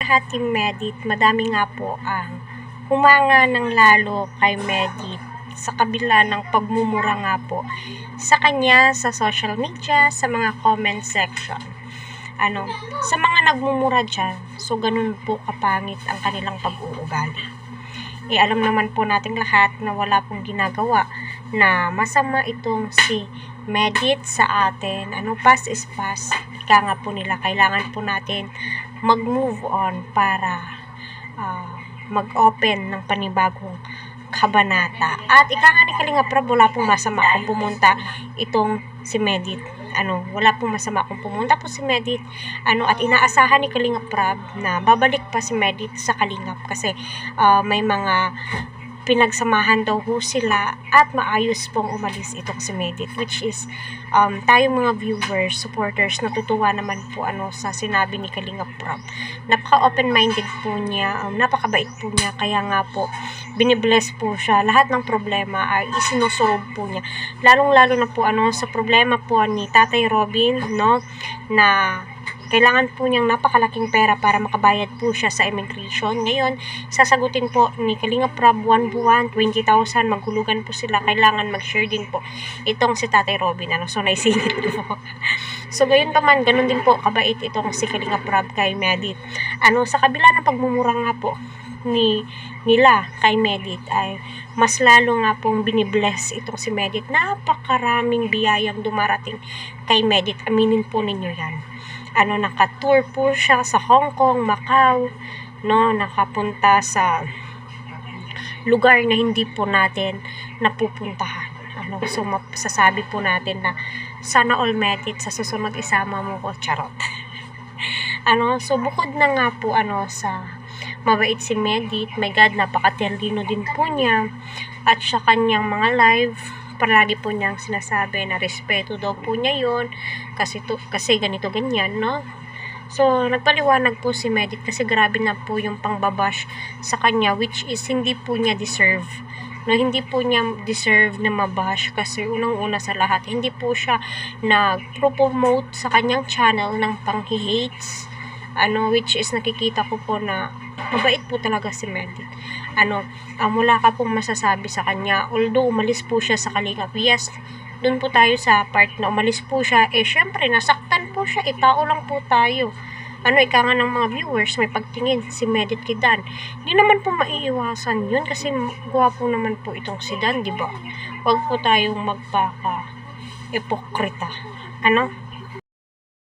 lahat Team Medit, madami nga po ang humanga ng lalo kay Medit sa kabila ng pagmumura nga po sa kanya sa social media, sa mga comment section. Sa mga nagmumura dyan, so ganun po kapangit ang kanilang pag-uugali. Alam naman po nating lahat na wala pong ginagawa na masama itong si Medit sa atin. Past is past. Ika nga po nila, kailangan po natin mag-move on para mag-open ng panibagong kabanata. At ika nga ni Kalinga Prab, wala pong masama kung pumunta itong si Medit. Wala pong masama kung pumunta po si Medit. At inaasahan ni Kalinga Prab na babalik pa si Medit sa Kalingap kasi may mga pinagsamahan daw ho sila at maayos pong umalis itong si Medit, which is tayong mga viewers, supporters, natutuwa naman po sa sinabi ni Kalinga Prab. Napaka open-minded po niya, napakabait po niya, kaya nga po binibless po siya. Lahat ng problema ay isinusolve po niya, lalong-lalo na po sa problema po ni Tatay Robin, na kailangan po niyang napakalaking pera para makabayad po siya sa immigration. Ngayon, sasagutin po ni Kalinga Prab 1 buwan, 20,000, maghulugan po sila. Kailangan mag-share din po itong si Tatay Robin. So, naisingit po. So, gayon pa man, ganun din po kabait itong si Kalinga Prab kay Medit. Sa kabila ng pagmumura nga po nila kay Medit, ay mas lalo nga pong binibless itong si Medit. Napakaraming biyayang dumarating kay Medit. Aminin po ninyo yan. Naka-tour po siya sa Hong Kong, Macau, nakapunta sa lugar na hindi po natin napupuntahan. So masasabi po natin na sana all Medit, sa susunod isama mo ko, charot. So bukod na nga po sa mabait si Medit, my God, napaka-terlino din po niya, at sa kanyang mga live, palagi po niyang sinasabi na respeto daw po niya yon kasi ganito ganyan, So nagpaliwanag po si Medit kasi grabe na po yung pangbabash sa kanya, which is hindi po niya deserve. Hindi po niya deserve na mabash kasi unang-una sa lahat, hindi po siya nag-promote sa kanyang channel ng pang-hates, which is nakikita ko po na mabait po talaga si Medit. Wala ka pong masasabi sa kanya. Although umalis po siya sa Kalingap, yes, dun po tayo sa part na umalis po siya. Syempre, nasaktan po siya. Tao lang po tayo. Ika nga ng mga viewers, may pagtingin si Medit kay Dan. Hindi naman po maiiwasan yun kasi gwapo naman po itong si Dan, di ba? Huwag po tayong magpaka-epokrita.